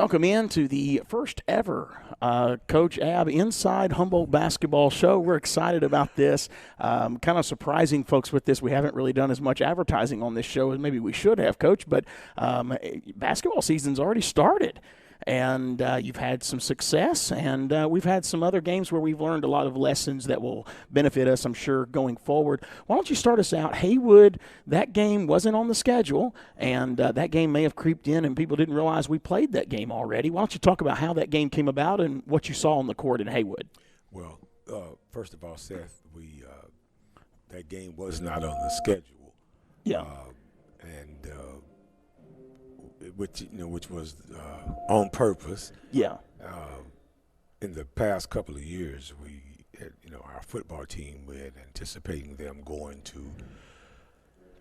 Welcome in to the first ever Coach Ab Inside Humboldt Basketball Show. We're excited about this. Kind of surprising folks with this. We haven't really done as much advertising on this show as maybe we should have, Coach, but basketball season's already started. And you've had some success, and we've had some other games where we've learned a lot of lessons that will benefit us, I'm sure, going forward. Why don't you start us out? Haywood, that game wasn't on the schedule, and that game may have creeped in, and people didn't realize we played that game already. Why don't you talk about how that game came about and what you saw on the court in Haywood? Well, first of all, Seth, that game was not on the schedule. Yeah. Which was on purpose. Yeah. In the past couple of years, we had, our football team, we had anticipating them going to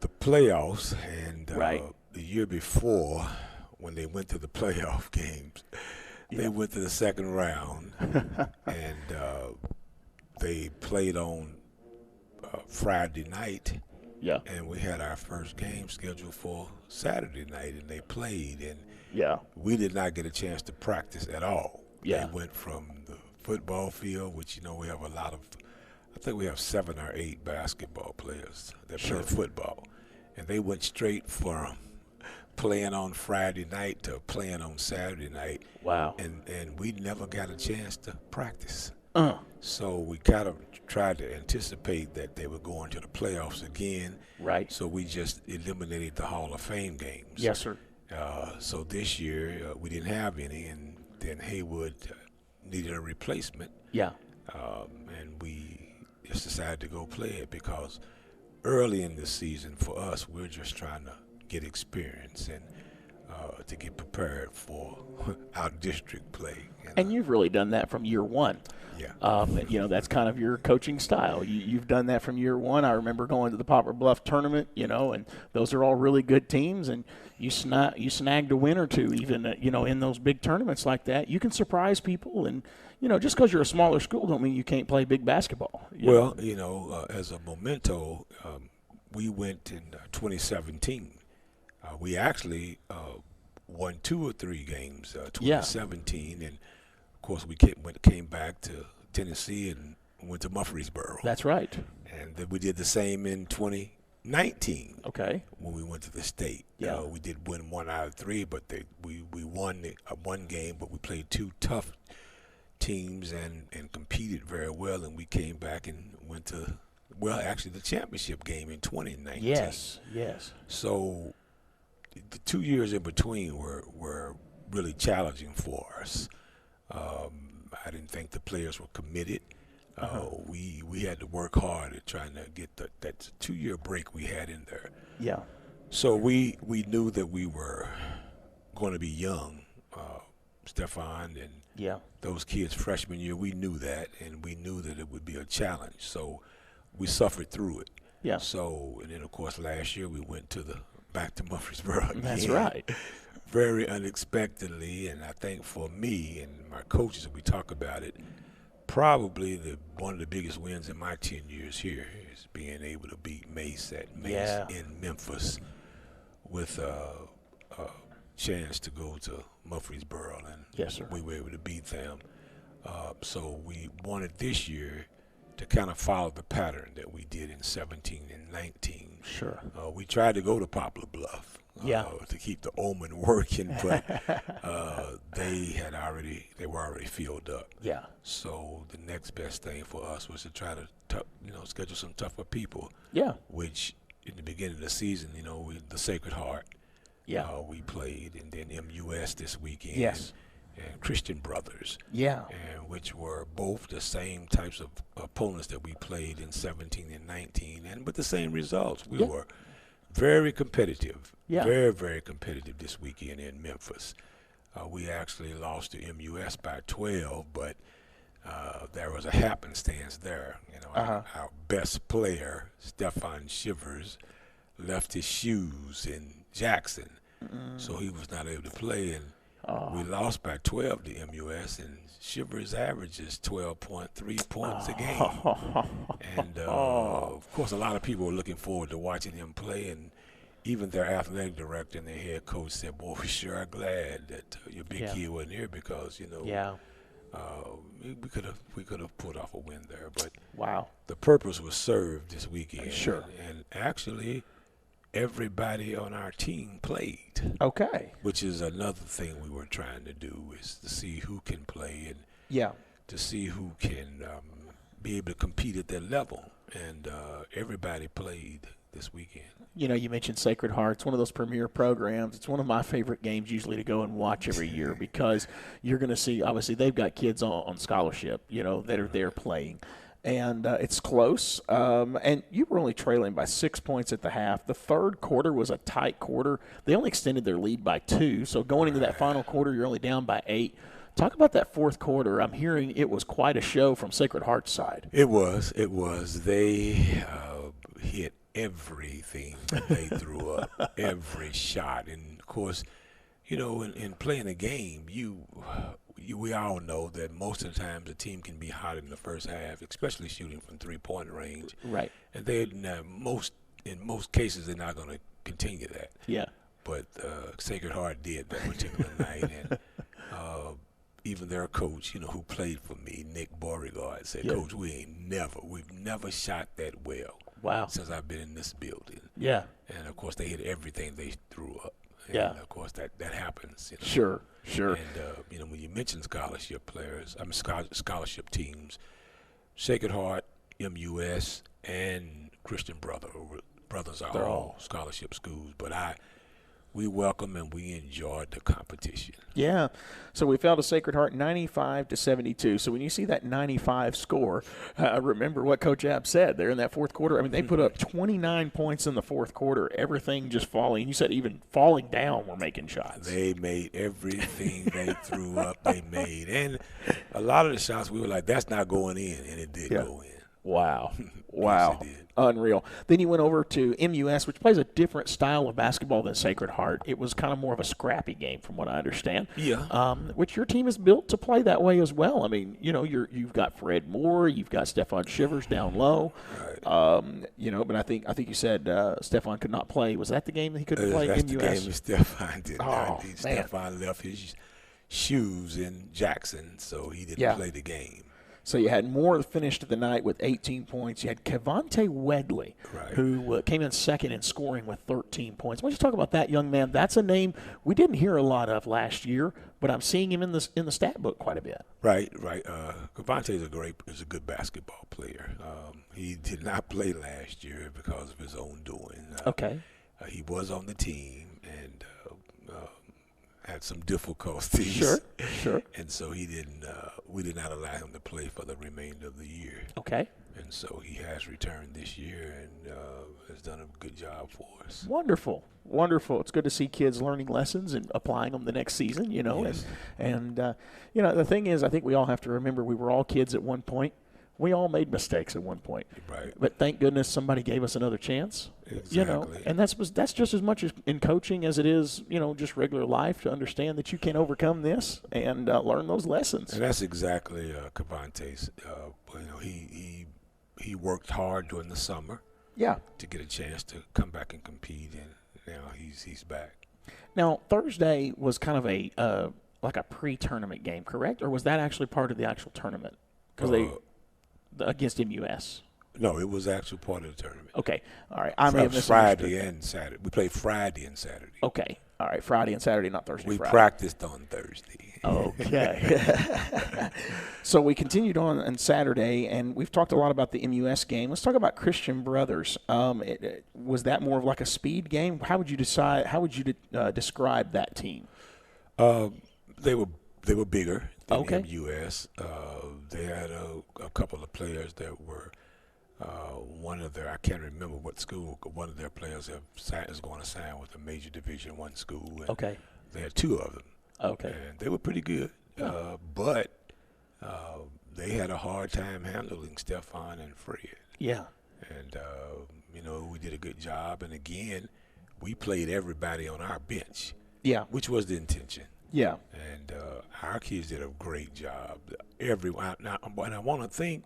the playoffs, and right. The year before, when they went to the playoff games, they went to the second round, and they played on Friday night. Yeah. And we had our first game scheduled for Saturday night, and they played, and we did not get a chance to practice at all. Yeah. They went from the football field, which, we have I think we have 7 or 8 basketball players that play football. And they went straight from playing on Friday night to playing on Saturday night. Wow. And we never got a chance to practice. So we kind of tried to anticipate that they were going to the playoffs again. Right. So we just eliminated the Hall of Fame games. Yes, sir. So this year we didn't have any, and then Haywood needed a replacement. Yeah. And we just decided to go play it because early in the season for us, we're just trying to get experience and to get prepared for our district play. And you've really done that from year one. Yeah. That's kind of your coaching style. You've done that from year one. I remember going to the Poplar Bluff tournament, and those are all really good teams, and you snagged a win or two even, in those big tournaments like that. You can surprise people, and, just because you're a smaller school don't mean you can't play big basketball. Well, as a memento, we went in 2017. We actually won 2 or 3 games, 2017, and of course we came back to Tennessee and went to Murfreesboro. That's right. And then we did the same in 2019. Okay. When we went to the state. Yeah. We did win 1 out of 3, but we won one game, but we played 2 tough teams and competed very well, and we came back and went to the championship game in 2019. Yes. So the 2 years in between were really challenging for us. I didn't think the players were committed. We had to work hard at trying to get that 2-year break we had in there. Yeah. So we knew that we were going to be young, Stefan and those kids freshman year. We knew that, and we knew that it would be a challenge. So we suffered through it. Yeah. So, and then of course last year we went back to Murfreesboro again. That's right. Very unexpectedly, and I think for me and my coaches, we talk about it, probably one of the biggest wins in my 10 years here is being able to beat Mace in Memphis with a chance to go to Murfreesboro, and we were able to beat them. So we wanted this year to kind of follow the pattern that we did in 17 and 19. Sure. We tried to go to Poplar Bluff. To keep the omen working, but they were already filled up. Yeah. So the next best thing for us was to try to schedule some tougher people. Yeah. Which in the beginning of the season, the Sacred Heart. Yeah. We played, and then MUS this weekend. Yes. And Christian Brothers. Yeah. And which were both the same types of opponents that we played in 17 and 19, but the same results. We were very competitive. Yeah. Very, very competitive this weekend in Memphis. We actually lost to MUS by 12, but there was a happenstance there. Our best player, Stefan Shivers, left his shoes in Jackson, so he was not able to play, and we lost by 12 to MUS, and Shivers averages 12.3 points a game. And, of course, a lot of people were looking forward to watching him play, and even their athletic director and their head coach said, "Boy, we sure are glad that your big kid wasn't here because we could have pulled off a win there." But wow, the purpose was served this weekend. Sure. And actually, everybody on our team played. Okay. Which is another thing we were trying to do, is to see who can play and to see who can be able to compete at that level. And everybody played this weekend. You mentioned Sacred Heart. It's one of those premier programs. It's one of my favorite games usually to go and watch every year because you're going to see, obviously, they've got kids on scholarship, that are there playing. And it's close. And you were only trailing by 6 points at the half. The third quarter was a tight quarter. They only extended their lead by 2. So going into that final quarter, you're only down by 8. Talk about that fourth quarter. I'm hearing it was quite a show from Sacred Heart's side. It was. They hit everything that they threw up, every shot. And, of course, in playing a game, we all know that most of the time the team can be hot in the first half, especially shooting from three-point range. Right. And in most cases, they're not going to continue that. Yeah. But Sacred Heart did that particular night. And even their coach, who played for me, Nick Beauregard, said, "Coach, we've never shot that well." Wow. Since I've been in this building. Yeah. And, of course, they hit everything they threw up. And, of course, that happens. Sure. And, when you mention scholarship scholarship teams, Sacred Heart, MUS, and Christian Brothers are all scholarship schools. But we welcome and we enjoyed the competition. Yeah. So we fell to Sacred Heart 95-72. So when you see that 95 score, remember what Coach Abb said there in that fourth quarter. I mean, they put up 29 points in the fourth quarter, everything just falling. You said even falling down were making shots. They made everything they threw up, they made. And a lot of the shots we were like, that's not going in, and it did go in. Wow. Yes, it did. Unreal. Then you went over to MUS, which plays a different style of basketball than Sacred Heart. It was kind of more of a scrappy game from what I understand. Yeah. Which your team is built to play that way as well. I mean, you've got Fred Moore, you've got Stephon Shivers down low. Right. But I think you said Stephon could not play. Was that the game that he couldn't play that's MUS? The game that Stephon did not. Man. Stephon left his shoes in Jackson, so he didn't play the game. So you had Moore finished the night with 18 points. You had Kavante Wedley, who came in second in scoring with 13 points. Why don't you talk about that young man? That's a name we didn't hear a lot of last year, but I'm seeing him in the stat book quite a bit. Right. Kavante is a good basketball player. He did not play last year because of his own doing. Okay. He was on the team and had some difficulties. Sure. And so he didn't. We did not allow him to play for the remainder of the year. Okay. And so he has returned this year and has done a good job for us. Wonderful. It's good to see kids learning lessons and applying them the next season. Yes. And the thing is, I think we all have to remember we were all kids at one point. We all made mistakes at one point. Right. But thank goodness somebody gave us another chance. Exactly. And that's just as much as in coaching as it is, just regular life, to understand that you can overcome this and learn those lessons. And that's exactly Kavante's. He worked hard during the summer. Yeah. To get a chance to come back and compete, and now he's back. Now Thursday was kind of a like a pre-tournament game, correct? Or was that actually part of the actual tournament? Because against MUS. No, it was actually part of the tournament. Okay. All right. I may have Friday and Saturday. We played Friday and Saturday. Okay. All right. Friday and Saturday, not Thursday. We Friday. practiced on Thursday. Okay. So we continued on Saturday, and we've talked a lot about the MUS game. Let's talk about Christian Brothers. Was that more of like a speed game? How would you describe that team? They were bigger than MUS. They had a couple of players that were I can't remember what school. One of their players is going to sign with a major Division I school. And they had two of them. Okay. And they were pretty good. But they had a hard time handling Stephon and Fred. Yeah. And, we did a good job. And, again, we played everybody on our bench. Yeah. Which was the intention. Yeah. And our kids did a great job. Everyone. And I want to think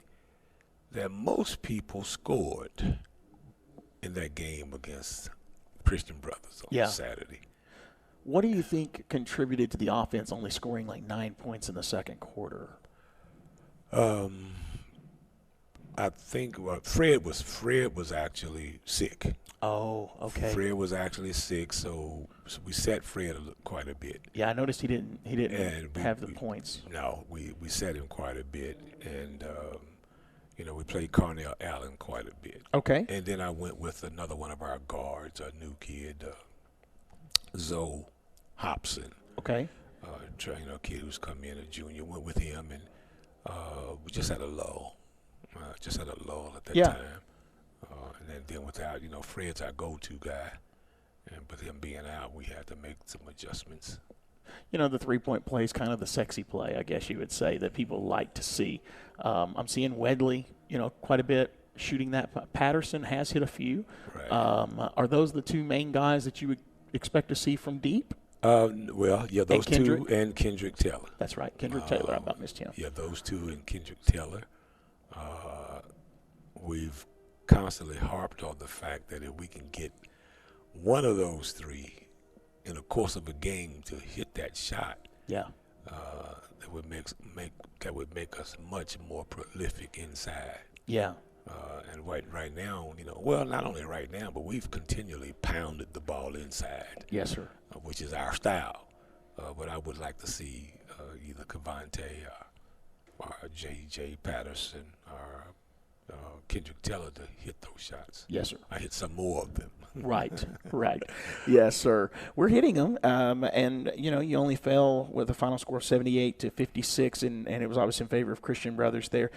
that most people scored in that game against Christian Brothers on Saturday. What do you think contributed to the offense only scoring like 9 points in the second quarter? I think Fred was actually sick. Oh, okay. Fred was actually sick, so we sat Fred quite a bit. Yeah, I noticed he didn't have the points. No, we sat him quite a bit, and we played Cornell Allen quite a bit. Okay. And then I went with another one of our guards, a new kid, Zoe Hobson. Okay. Kid who's come in, a junior. Went with him, and we just had a lull. At that time. And then without, Fred's our go-to guy. And with him being out, we had to make some adjustments. The three-point play is kind of the sexy play, I guess you would say, that people like to see. I'm seeing Wedley, quite a bit shooting that. Patterson has hit a few. Right. Are those the two main guys that you would expect to see from deep? Those two and Kendrick Taylor. That's right, Kendrick Taylor. I about missed him. Yeah, those two and Kendrick Taylor. We've constantly harped on the fact that if we can get one of those three in the course of a game to hit that shot, that would make us much more prolific inside. Yeah. And right now, not only right now, but we've continually pounded the ball inside. Yes, sir. Which is our style. But I would like to see either Kavante or J.J. Patterson or Kendrick Taylor to hit those shots. Yes, sir. I hit some more of them. Right. Yes, sir. We're hitting them, and you only fell with a final score of 78-56, and it was obviously in favor of Christian Brothers there.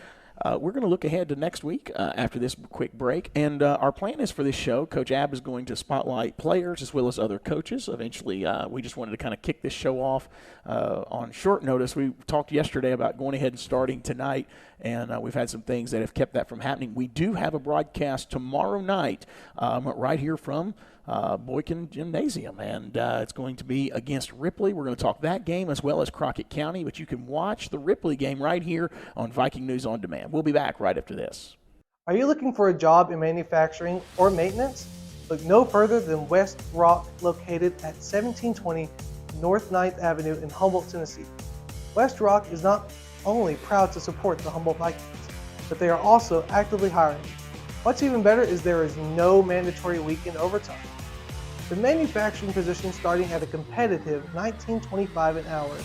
We're going to look ahead to next week after this quick break. And our plan is for this show, Coach Ab is going to spotlight players as well as other coaches. Eventually, we just wanted to kind of kick this show off on short notice. We talked yesterday about going ahead and starting tonight, and we've had some things that have kept that from happening. We do have a broadcast tomorrow night right here from Boykin Gymnasium, and it's going to be against Ripley. We're going to talk that game as well as Crockett County, but you can watch the Ripley game right here on Viking News On Demand. We'll be back right after this. Are you looking for a job in manufacturing or maintenance? Look no further than West Rock, located at 1720 North 9th Avenue in Humboldt, Tennessee. West Rock is not only proud to support the Humboldt Vikings, but they are also actively hiring. What's even better is there is no mandatory weekend overtime. The manufacturing position starting at a competitive $19.25 an hour,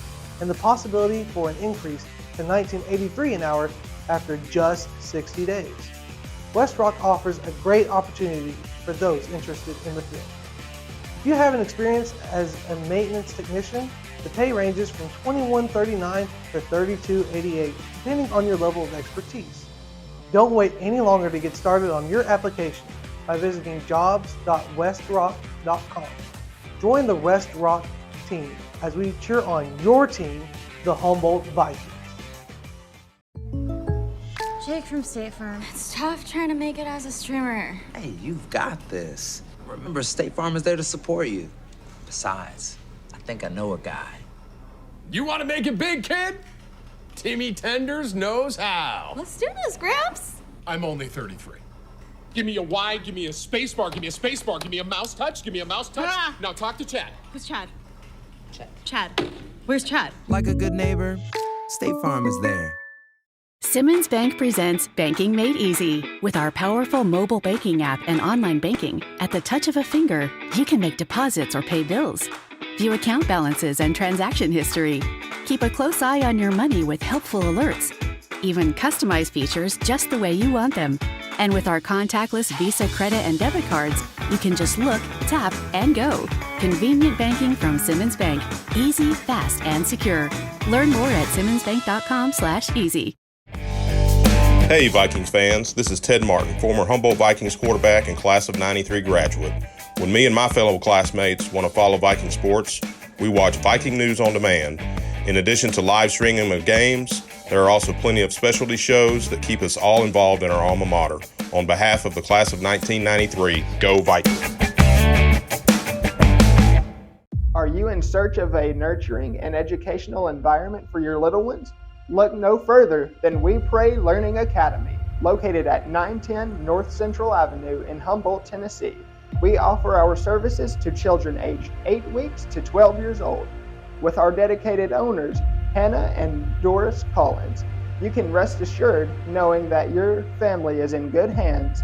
and the possibility for an increase to $19.83 an hour after just 60 days. West Rock offers a great opportunity for those interested in the field. If you have an experience as a maintenance technician, the pay ranges from $21.39 to $32.88, depending on your level of expertise. Don't wait any longer to get started on your application by visiting jobs.westrock.com. Join the West Rock team as we cheer on your team, the Humboldt Vikings. Jake from State Farm. It's tough trying to make it as a streamer. Hey, you've got this. Remember, State Farm is there to support you. Besides, I think I know a guy. You want to make it big, kid? Timmy Tenders knows how. Let's do this, Gramps. I'm only 33. Give me a Y, give me a space bar, give me a space bar, give me a mouse touch, give me a mouse touch. Ah. Now talk to Chad. Who's Chad? Chad. Where's Chad? Like a good neighbor, State Farm is there. Simmons Bank presents Banking Made Easy. With our powerful mobile banking app and online banking, at the touch of a finger, you can make deposits or pay bills, view account balances and transaction history, keep a close eye on your money with helpful alerts, even customize features just the way you want them. And with our contactless Visa credit and debit cards, you can just look, tap, and go. Convenient banking from Simmons Bank. Easy, fast, and secure. Learn more at simmonsbank.com/easy. Hey Vikings fans, this is Ted Martin, former Humboldt Vikings quarterback and class of '93 graduate. When me and my fellow classmates want to follow Viking sports, we watch Viking News On Demand. In addition to live streaming of games, there are also plenty of specialty shows that keep us all involved in our alma mater. On behalf of the class of 1993, go Vikings! Are you in search of a nurturing and educational environment for your little ones? Look no further than We Pray Learning Academy, located at 910 North Central Avenue in Humboldt, Tennessee. We offer our services to children aged 8 weeks to 12 years old. With our dedicated owners, Hannah and Doris Collins, you can rest assured knowing that your family is in good hands.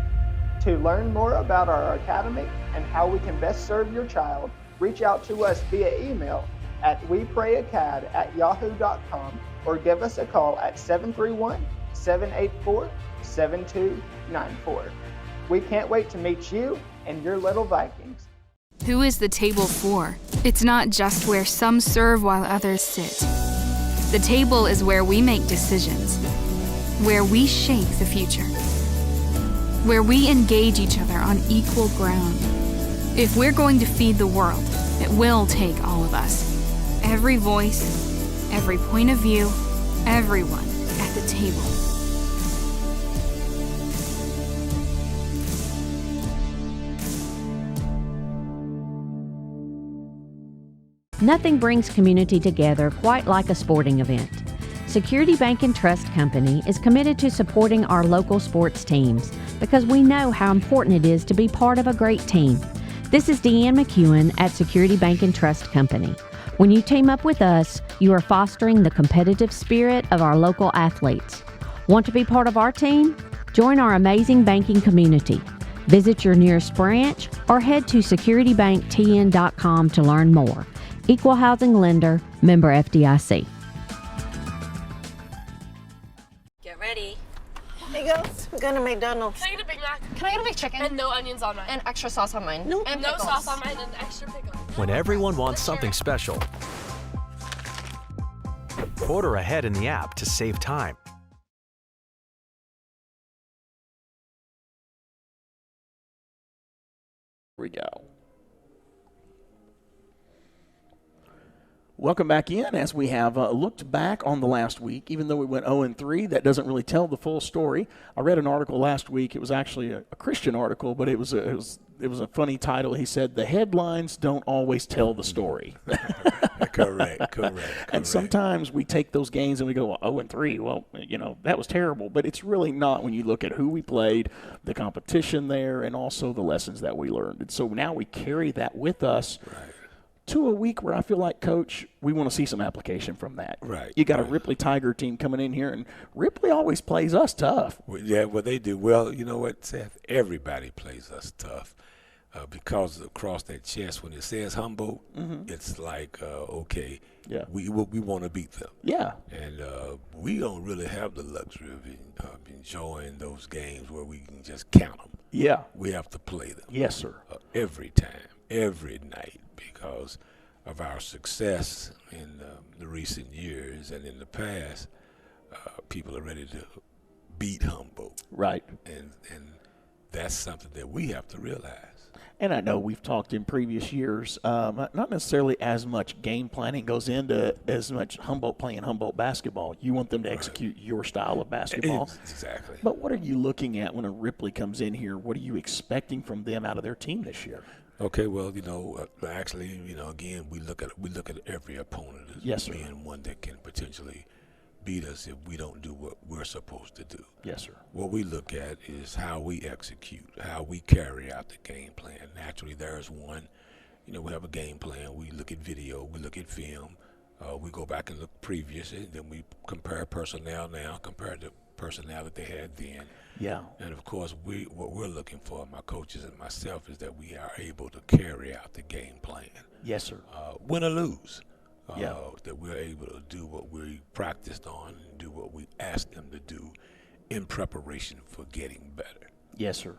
To learn more about our academy and how we can best serve your child, reach out to us via email at weprayacad@yahoo.com or give us a call at 731-784-7294. We can't wait to meet you and your little Vikings. Who is the table for? It's not just where some serve while others sit. The table is where we make decisions, where we shape the future, where we engage each other on equal ground. If we're going to feed the world, it will take all of us. Every voice, every point of view, everyone at the table. Nothing brings community together quite like a sporting event. Security Bank and Trust Company is committed to supporting our local sports teams because we know how important it is to be part of a great team. This is Deanne McEwen at Security Bank and Trust Company. When you team up with us, you are fostering the competitive spirit of our local athletes. Want to be part of our team? Join our amazing banking community. Visit your nearest branch or head to securitybanktn.com to learn more. Equal housing lender, member FDIC. Get ready. Hey girls, we're going to McDonald's. Can I get a Big Mac? Can I get a big chicken? And no onions on mine. And extra sauce on mine. No, and no pickles. sauce on mine and extra pickles. When everyone wants something special, order ahead in the app to save time. Here we go. Welcome back in as we have looked back on the last week. Even though we went 0-3, that doesn't really tell the full story. I read an article last week. It was actually a Christian article, but it was a funny title. He said, "The headlines don't always tell the story." Correct. And sometimes we take those games and we go, 0-3. Well, that was terrible. But it's really not when you look at who we played, the competition there, and also the lessons that we learned. And so now we carry that with us. Right. To a week where I feel like, Coach, we want to see some application from that. Right. You got a Ripley Tiger team coming in here, and Ripley always plays us tough. Well, yeah, well, they do. Well, you know what, Seth? Everybody plays us tough because across that chest, when it says Humboldt, it's like, okay, yeah, we want to beat them. Yeah. And we don't really have the luxury of enjoying those games where we can just count them. Yeah. We have to play them. Yes, sir. Every time, every night. Because of our success in the recent years and in the past, people are ready to beat Humboldt. Right. And that's something that we have to realize. And I know we've talked in previous years, not necessarily as much game planning goes into as much Humboldt playing Humboldt basketball. You want them to execute your style of basketball. Exactly. But what are you looking at when a Ripley comes in here? What are you expecting from them out of their team this year? Okay, well, actually, again, we look at every opponent as being one that can potentially beat us if we don't do what we're supposed to do. Yes, sir. What we look at is how we execute, how we carry out the game plan. Naturally, there's one. We have a game plan. We look at video. We look at film. We go back and look previously. Then we compare personnel now compared to personnel that they had then. Yeah. And of course, what we're looking for, my coaches and myself, is that we are able to carry out the game plan. Yes, sir. Win or lose. That we're able to do what we practiced on and do what we asked them to do in preparation for getting better. Yes, sir.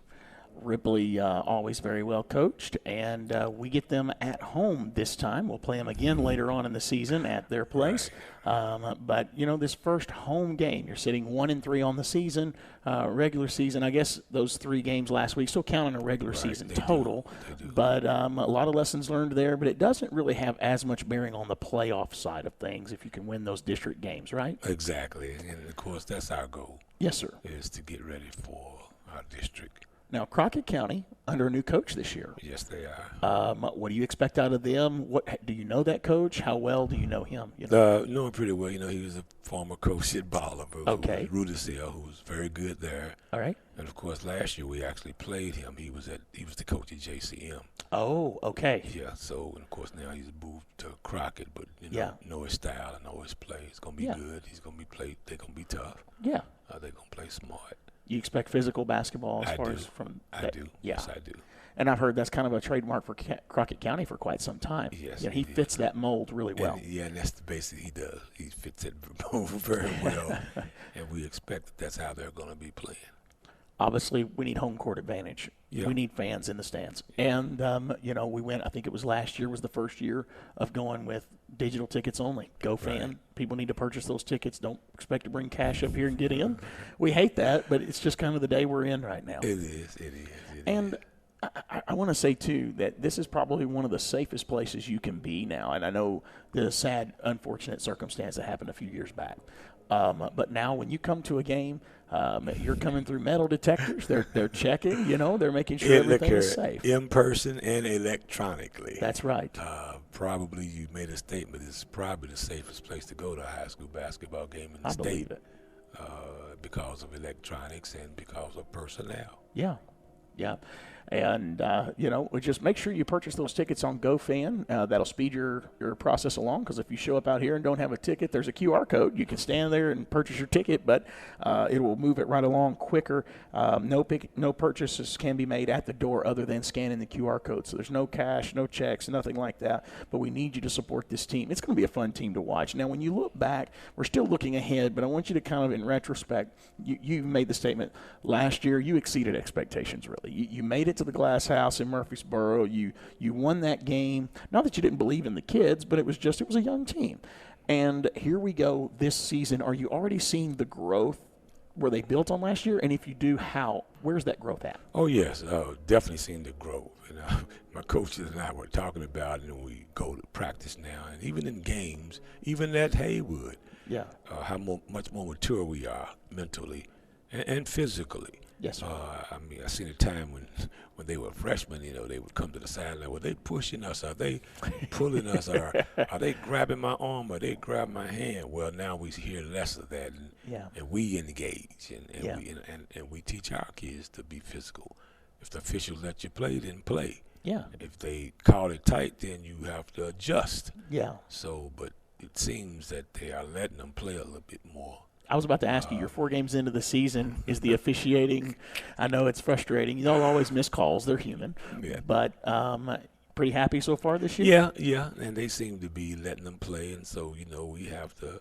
Ripley always very well coached, and we get them at home this time. We'll play them again later on in the season at their place. Right. But, this first home game, you're sitting 1-3 on the season, regular season. I guess those 3 games last week still count in a regular season total. But a lot of lessons learned there, but it doesn't really have as much bearing on the playoff side of things if you can win those district games, right? Exactly. And, of course, that's our goal. Yes, sir. Is to get ready for our district Now, Crockett County under a new coach this year. Yes, they are. What do you expect out of them? What do you know that coach? How well do you know him? Know him pretty well. You know, he was a former coach at Bolivar. Okay. Rudisill, who was very good there. All right. And of course, last year we actually played him. He was the coach at JCM. Oh, okay. Yeah. So, and of course, now he's moved to Crockett, but know his style and know his play. It's gonna be good. He's gonna be played. They're gonna be tough. Yeah. They're gonna play smart. You expect physical basketball as I far do. as from I that? do. Yeah. Yes, I do. And I've heard that's kind of a trademark for Crockett County for quite some time. Yes, he fits that mold really well. And that's the basic he does. He fits it very well, and we expect that's how they're going to be playing. Obviously, we need home court advantage. Yeah. We need fans in the stands. And, we went, I think it was last year was the first year of going with digital tickets only. Go fan. Right. People need to purchase those tickets. Don't expect to bring cash up here and get in. We hate that, but it's just kind of the day we're in right now. It is. And I want to say, too, that this is probably one of the safest places you can be now. And I know the sad, unfortunate circumstance that happened a few years back. But now when you come to a game, you're coming through metal detectors. They're checking, they're making sure everything is safe. In person and electronically. That's right. Probably you made a statement. It's probably the safest place to go to a high school basketball game in the state. I believe it. Because of electronics and because of personnel. Yeah. And, just make sure you purchase those tickets on GoFan. That'll speed your process along, because if you show up out here and don't have a ticket, there's a QR code. You can stand there and purchase your ticket, but it will move it right along quicker. No purchases can be made at the door other than scanning the QR code. So there's no cash, no checks, nothing like that. But we need you to support this team. It's going to be a fun team to watch. Now, when you look back, we're still looking ahead, but I want you to kind of, in retrospect, you made the statement last year, you exceeded expectations, really. You made it to the Glass House in Murfreesboro. You won that game. Not that you didn't believe in the kids, but it was a young team. And here we go this season. Are you already seeing the growth where they built on last year? And if you do, how? Where's that growth at? Oh, yes. Definitely seeing the growth. My coaches and I were talking about it, and we go to practice now. And even in games, even at Haywood, how much more mature we are mentally and physically. Yes, sir. I seen a time when they were freshmen, they would come to the sideline. Were they pushing us? Are they pulling us? Are they grabbing my arm? Are they grabbing my hand? Well, now we hear less of that, and we engage, and we teach our kids to be physical. If the officials let you play, then play. Yeah. If they call it tight, then you have to adjust. Yeah. So, but it seems that they are letting them play a little bit more. I was about to ask you, you're 4 games into the season. Is the officiating, I know it's frustrating. They'll always miss calls. They're human. Yeah. But pretty happy so far this year? Yeah. And they seem to be letting them play. And so, we have to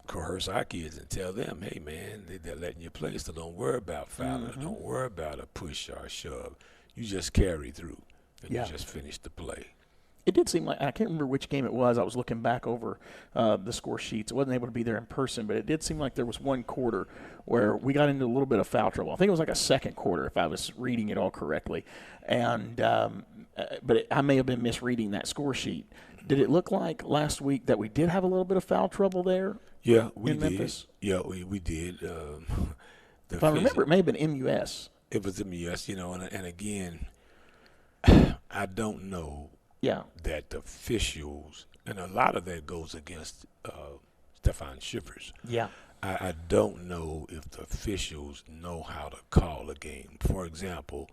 coerce our kids and tell them, hey, man, they're letting you play. So don't worry about fouling. Mm-hmm. Don't worry about a push or a shove. You just carry through and you just finish the play. It did seem like, I can't remember which game it was. I was looking back over the score sheets. I wasn't able to be there in person, but it did seem like there was one quarter where we got into a little bit of foul trouble. I think it was like a second quarter, if I was reading it all correctly. And but I may have been misreading that score sheet. Did it look like last week that we did have a little bit of foul trouble there? Yeah, we in did. Memphis? Yeah, we did. If I remember, it may have been MUS. It was MUS, and again, I don't know. Yeah. That the officials, and a lot of that goes against Stefan Shivers. Yeah. I don't know if the officials know how to call a game. For example,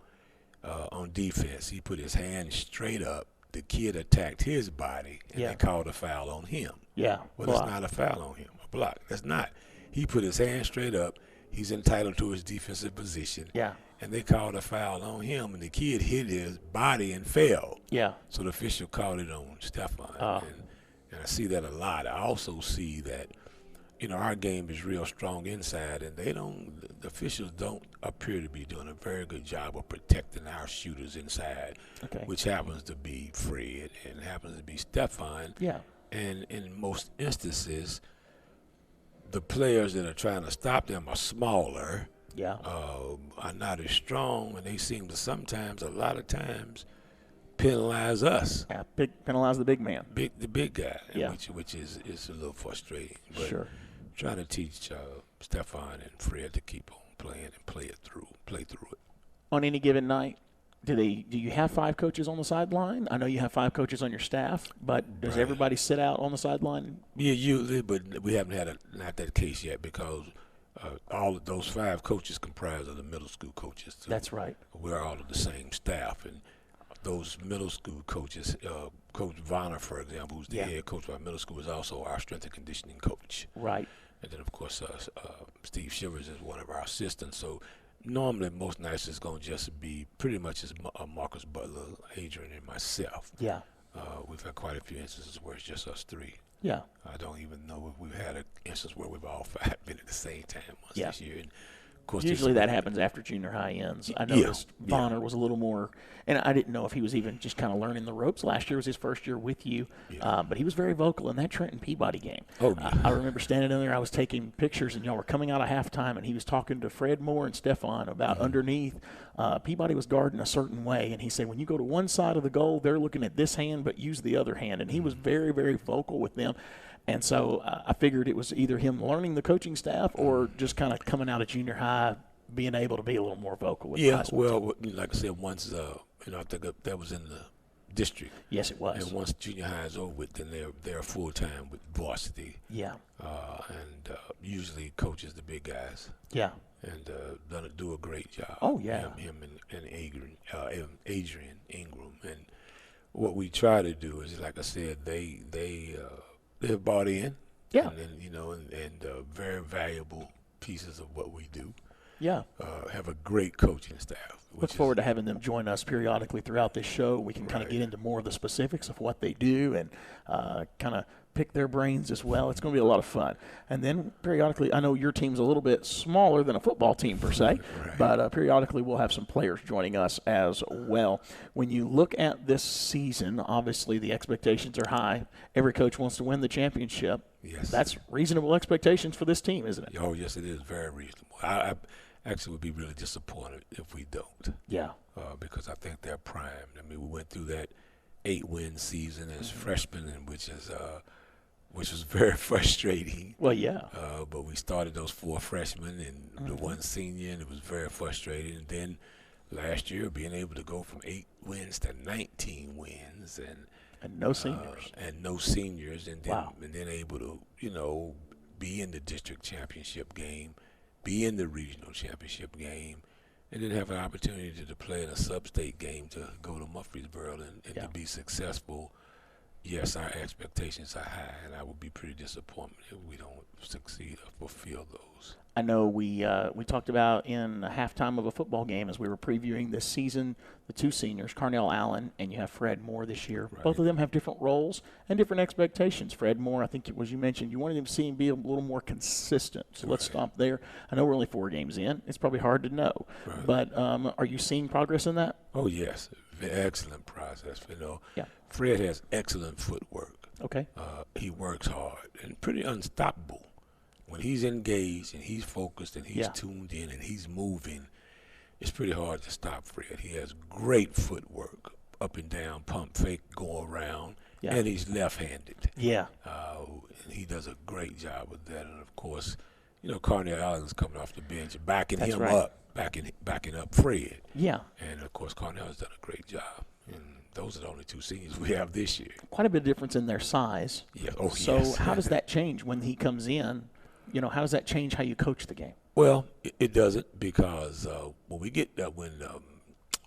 on defense, he put his hand straight up. The kid attacked his body, and they called a foul on him. Yeah. Well, that's not a foul on him, a block. That's not. He put his hand straight up. He's entitled to his defensive position. Yeah. And they called a foul on him, and the kid hit his body and fell. Yeah. So the official called it on Stefan. And I see that a lot. I also see that, our game is real strong inside, and the officials don't appear to be doing a very good job of protecting our shooters inside, which happens to be Fred and happens to be Stefan. Yeah. And in most instances, the players that are trying to stop them are smaller. Yeah. Are not as strong, and they seem to a lot of times, penalize us. Yeah, penalize the big man. The big guy, yeah. which is a little frustrating. But sure. Trying to teach Stefan and Fred to keep on playing and play through it. on any given night? Do you have 5 coaches on the sideline? I know you have 5 coaches on your staff, but does everybody sit out on the sideline? Yeah, usually, but we haven't had not that case yet because all of those 5 coaches comprise of the middle school coaches. So that's right. We're all of the same staff, and those middle school coaches, Coach Vonner, for example, who's the head coach of our middle school, is also our strength and conditioning coach. Right. And then, of course, Steve Shivers is one of our assistants. So normally most nights it's going to just be pretty much as Marcus Butler, Adrian, and myself. Yeah. We've had quite a few instances where it's just us 3. Yeah. I don't even know if we've had an instance where we've all 5 been at the same time once this year. And of course, usually that happens after junior high ends. I noticed Bonner was a little more, and I didn't know if he was even just kind of learning the ropes. Last year was his first year with you, but he was very vocal in that Trenton Peabody game. I remember standing in there, I was taking pictures, and y'all were coming out of halftime, and he was talking to Fred Moore and Stefan about underneath. Peabody was guarding a certain way, and he said, when you go to one side of the goal, they're looking at this hand, but use the other hand. And he was very, very vocal with them. And so I figured it was either him learning the coaching staff or just kind of coming out of junior high, being able to be a little more vocal with high school. Well, like I said, once I think that was in the district. Yes, it was. And once junior high is over with, then they're full time with varsity. Yeah. And usually coaches the big guys. Yeah. And do a great job. Oh yeah. Him and Adrian Ingram. And what we try to do is, like I said, they're bought in. Yeah. And then, and very valuable pieces of what we do. Yeah. Have a great coaching staff. Look forward to having them join us periodically throughout this show. We can kind of get into more of the specifics of what they do and kind of pick their brains as well. It's going to be a lot of fun. And then periodically, I know your team's a little bit smaller than a football team per se, but periodically we'll have some players joining us as well. When you look at this season, obviously the expectations are high. Every coach wants to win the championship. Yes. That's reasonable expectations for this team, isn't it? Oh, yes, it is very reasonable. I actually would be really disappointed if we don't. Yeah. Because I think they're primed. I mean, we went through that 8-win season as freshmen, and which was very frustrating. Well, yeah. But we started those 4 freshmen and the 1 senior, and it was very frustrating. And then last year, being able to go from 8 wins to 19 wins, and no seniors, and then able to be in the district championship game, be in the regional championship game, and then have an opportunity to play in a sub-state game to go to Murfreesboro and to be successful. Yes, our expectations are high, and I would be pretty disappointed if we don't succeed or fulfill those. I know we talked about in a halftime of a football game as we were previewing this season, the 2 seniors, Carnell Allen, and you have Fred Moore this year. Right. Both of them have different roles and different expectations. Fred Moore, I think it was you mentioned, you wanted him to see him be a little more consistent. So let's stop there. I know we're only 4 games in. It's probably hard to know. Right. But are you seeing progress in that? Oh, yes. Excellent process. Yeah. Fred has excellent footwork. Okay. He works hard and pretty unstoppable. When he's engaged and he's focused and he's tuned in and he's moving, it's pretty hard to stop Fred. He has great footwork, up and down, pump fake, go around, and he's left-handed. Yeah. And he does a great job with that. And, of course, Carnell Allen's coming off the bench, backing him up, backing up Fred. Yeah. And, of course, Carnell has done a great job. And those are the only 2 seniors we have this year. Quite a bit of difference in their size. Yeah. Oh, so yes. how does that change when he comes in? How does that change how you coach the game? Well, it doesn't, because when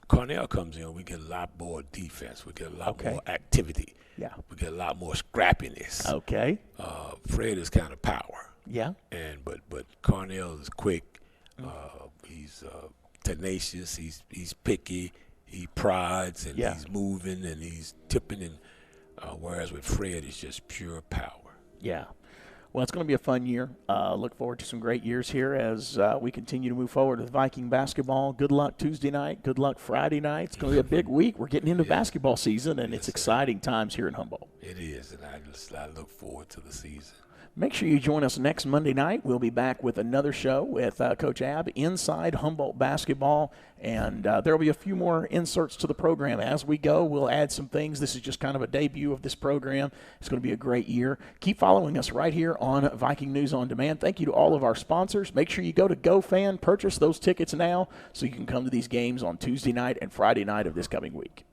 Carnell comes in, we get a lot more defense. We get a lot more activity. Yeah. We get a lot more scrappiness. Okay. Fred is kind of power. Yeah. But Carnell is quick. He's tenacious. He's picky. He prides, and he's moving, and he's tipping. And whereas with Fred, it's just pure power. Yeah. Well, it's going to be a fun year. Look forward to some great years here as we continue to move forward with Viking basketball. Good luck Tuesday night. Good luck Friday night. It's going to be a big week. We're getting into basketball season, and it's exciting times here in Humboldt. It is, and I look forward to the season. Make sure you join us next Monday night. We'll be back with another show with Coach Ab inside Humboldt basketball, and there will be a few more inserts to the program as we go. We'll add some things. This is just kind of a debut of this program. It's going to be a great year. Keep following us right here on Viking News on Demand. Thank you to all of our sponsors. Make sure you go to GoFan, purchase those tickets now so you can come to these games on Tuesday night and Friday night of this coming week.